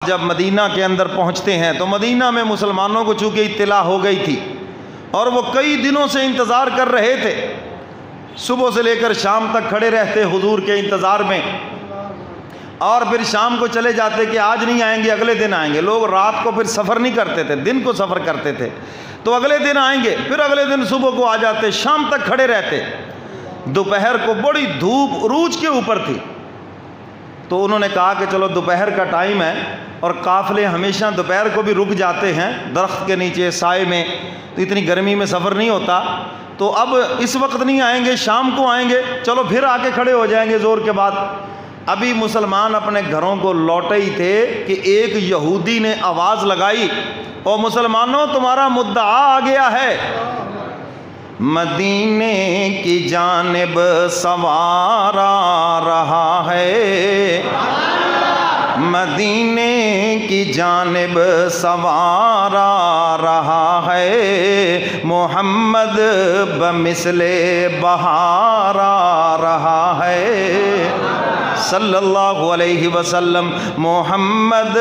جب مدینہ کے اندر پہنچتے ہیں تو مدینہ میں مسلمانوں کو چونکہ اطلاع ہو گئی تھی اور وہ کئی دنوں سے انتظار کر رہے تھے، صبح سے لے کر شام تک کھڑے رہتے حضور کے انتظار میں، اور پھر شام کو چلے جاتے کہ آج نہیں آئیں گے اگلے دن آئیں گے۔ لوگ رات کو پھر سفر نہیں کرتے تھے، دن کو سفر کرتے تھے، تو اگلے دن آئیں گے، پھر اگلے دن صبح کو آ جاتے، شام تک کھڑے رہتے۔ دوپہر کو بڑی دھوپ عروج کے اوپر تھی، تو انہوں نے کہا کہ چلو دوپہر کا ٹائم ہے اور قافلے ہمیشہ دوپہر کو بھی رک جاتے ہیں درخت کے نیچے سائے میں، تو اتنی گرمی میں سفر نہیں ہوتا، تو اب اس وقت نہیں آئیں گے، شام کو آئیں گے، چلو پھر آ کے کھڑے ہو جائیں گے زور کے بعد۔ ابھی مسلمان اپنے گھروں کو لوٹے ہی تھے کہ ایک یہودی نے آواز لگائی، او مسلمانوں تمہارا مدعا آ گیا ہے، مدینے کی جانب سوار آ رہا ہے، مدینے کی جانب سوار آ رہا ہے، محمد بمثل بہار آ رہا ہے، صلی اللہ علیہ وسلم، محمد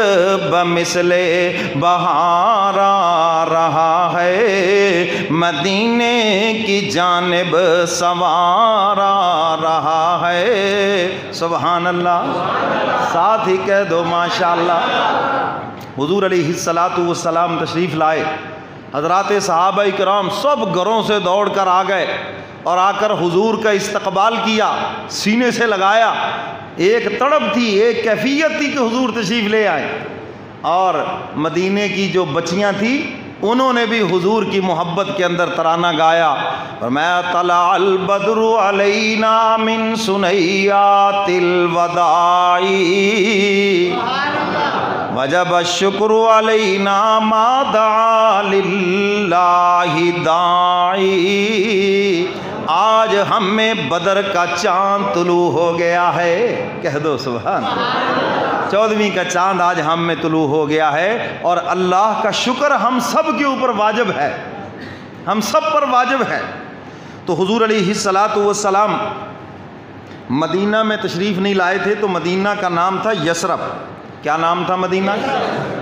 بمثل بہار آ رہا ہے، مدینے کی جانب سوار آ رہا ہے۔ سبحان اللہ، ساتھ ہی کہہ دو ماشاءاللہ۔ حضور علیہ الصلاۃ والسلام تشریف لائے، حضرات صحابہ کرام سب گھروں سے دوڑ کر آ گئے اور آ کر حضور کا استقبال کیا، سینے سے لگایا۔ ایک تڑپ تھی، ایک کیفیت تھی کہ حضور تشریف لے آئے، اور مدینے کی جو بچیاں تھیں انہوں نے بھی حضور کی محبت کے اندر ترانہ گایا، فرمایا طلع البدر علینا من ثنیات الوداع وجب الشکر علینا ما دعا للہ داعی۔ آج ہم میں بدر کا چاند طلوع ہو گیا ہے، کہہ دو سبحان اللہ۔ 14ویں کا چاند آج ہم میں طلوع ہو گیا ہے، اور اللہ کا شکر ہم سب کے اوپر واجب ہے، ہم سب پر واجب ہے۔ تو حضور علیہ الصلاۃ والسلام مدینہ میں تشریف نہیں لائے تھے، تو مدینہ کا نام تھا یثرب۔ کیا نام تھا مدینہ؟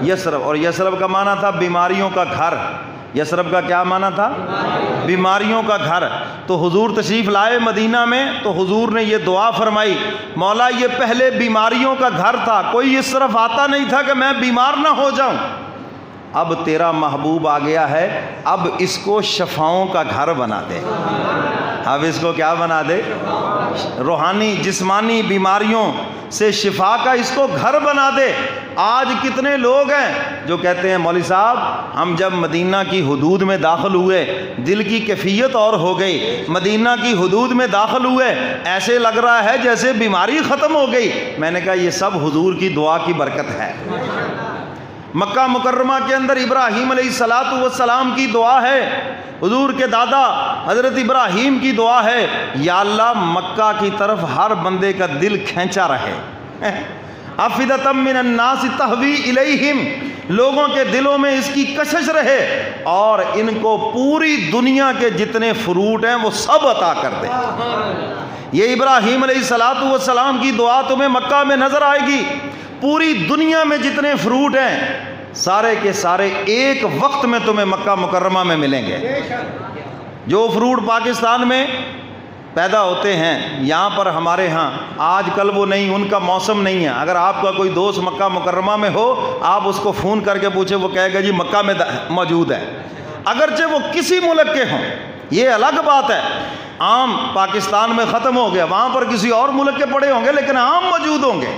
یثرب، اور یثرب کا معنی تھا بیماریوں کا گھر۔ یثرب کا کیا معنی تھا؟ بیماریوں کا گھر۔ تو حضور تشریف لائے مدینہ میں، تو حضور نے یہ دعا فرمائی، مولا یہ پہلے بیماریوں کا گھر تھا، کوئی اس طرف آتا نہیں تھا کہ میں بیمار نہ ہو جاؤں، اب تیرا محبوب آ گیا ہے، اب اس کو شفاؤں کا گھر بنا دے، اب اس کو کیا بنا دے؟ روحانی جسمانی بیماریوں سے شفا کا اس کو گھر بنا دے۔ آج کتنے لوگ ہیں جو کہتے ہیں مولوی صاحب ہم جب مدینہ کی حدود میں داخل ہوئے دل کی کیفیت اور ہو گئی، مدینہ کی حدود میں داخل ہوئے ایسے لگ رہا ہے جیسے بیماری ختم ہو گئی۔ میں نے کہا یہ سب حضور کی دعا کی برکت ہے۔ مکہ مکرمہ کے اندر ابراہیم علیہ الصلاۃ والسلام کی دعا ہے، حضور کے دادا حضرت ابراہیم کی دعا ہے، یا اللہ مکہ کی طرف ہر بندے کا دل کھینچا رہے، افئدۃ من الناس تہوی الیہم، لوگوں کے دلوں میں اس کی کشش رہے، اور ان کو پوری دنیا کے جتنے فروٹ ہیں وہ سب عطا کر دے۔ یہ ابراہیم علیہ الصلاۃ والسلام کی دعا تمہیں مکہ میں نظر آئے گی، پوری دنیا میں جتنے فروٹ ہیں سارے کے سارے ایک وقت میں تمہیں مکہ مکرمہ میں ملیں گے۔ جو فروٹ پاکستان میں پیدا ہوتے ہیں یہاں پر ہمارے ہاں آج کل وہ نہیں، ان کا موسم نہیں ہے۔ اگر آپ کا کوئی دوست مکہ مکرمہ میں ہو، آپ اس کو فون کر کے پوچھیں، وہ کہے گا جی مکہ میں موجود ہے، اگرچہ وہ کسی ملک کے ہوں، یہ الگ بات ہے۔ آم پاکستان میں ختم ہو گیا، وہاں پر کسی اور ملک کے پڑے ہوں گے لیکن آم موجود ہوں گے۔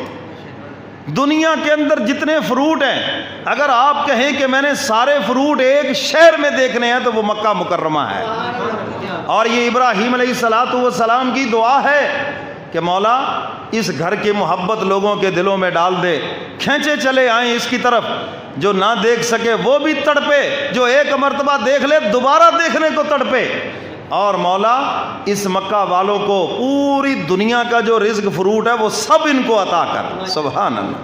دنیا کے اندر جتنے فروٹ ہیں، اگر آپ کہیں کہ میں نے سارے فروٹ ایک شہر میں دیکھنے ہیں تو وہ مکہ مکرمہ ہے۔ اور یہ ابراہیم علیہ الصلاۃ والسلام کی دعا ہے کہ مولا اس گھر کی محبت لوگوں کے دلوں میں ڈال دے، کھینچے چلے آئیں اس کی طرف، جو نہ دیکھ سکے وہ بھی تڑپے، جو ایک مرتبہ دیکھ لے دوبارہ دیکھنے کو تڑپے۔ اور مولا اس مکہ والوں کو پوری دنیا کا جو رزق فروٹ ہے وہ سب ان کو عطا کر، سبحان اللہ۔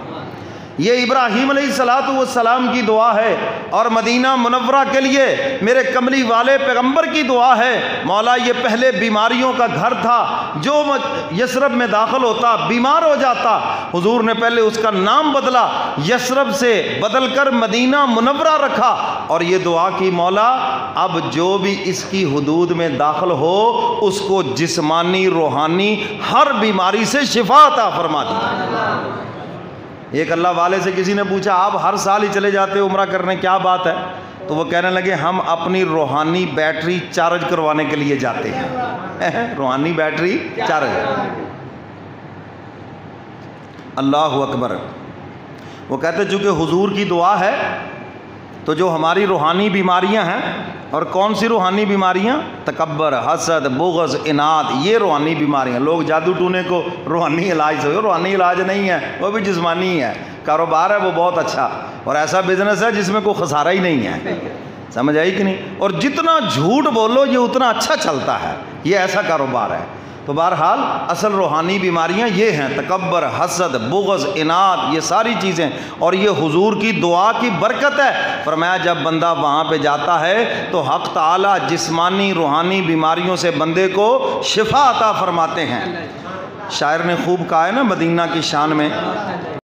یہ ابراہیم علیہ السلام کی دعا ہے، اور مدینہ منورہ کے لیے میرے کملی والے پیغمبر کی دعا ہے۔ مولا یہ پہلے بیماریوں کا گھر تھا، جو یثرب میں داخل ہوتا بیمار ہو جاتا، حضور نے پہلے اس کا نام بدلا، یثرب سے بدل کر مدینہ منورہ رکھا، اور یہ دعا کی مولا اب جو بھی اس کی حدود میں داخل ہو اس کو جسمانی روحانی ہر بیماری سے شفا عطا فرما دی۔ ایک اللہ والے سے کسی نے پوچھا آپ ہر سال ہی چلے جاتے عمرہ کرنے، کیا بات ہے؟ تو وہ کہنے لگے ہم اپنی روحانی بیٹری چارج کروانے کے لیے جاتے ہیں۔ روحانی بیٹری چارج۔ اللہ اکبر۔ وہ کہتے چونکہ حضور کی دعا ہے تو جو ہماری روحانی بیماریاں ہیں، اور کون سی روحانی بیماریاں؟ تکبر، حسد، بغض، اناد، یہ روحانی بیماریاں۔ لوگ جادو ٹونے کو روحانی علاج سے، روحانی علاج نہیں ہے، وہ بھی جسمانی ہی ہے۔ کاروبار ہے وہ بہت اچھا، اور ایسا بزنس ہے جس میں کوئی خسارہ ہی نہیں ہے، سمجھ آئی کہ نہیں؟ اور جتنا جھوٹ بولو یہ اتنا اچھا چلتا ہے، یہ ایسا کاروبار ہے۔ تو بہرحال اصل روحانی بیماریاں یہ ہیں، تکبر، حسد، بغض، اناد، یہ ساری چیزیں، اور یہ حضور کی دعا کی برکت ہے۔ فرمایا جب بندہ وہاں پہ جاتا ہے تو حق تعالی جسمانی روحانی بیماریوں سے بندے کو شفا عطا فرماتے ہیں۔ شاعر نے خوب کہا ہے نا مدینہ کی شان میں،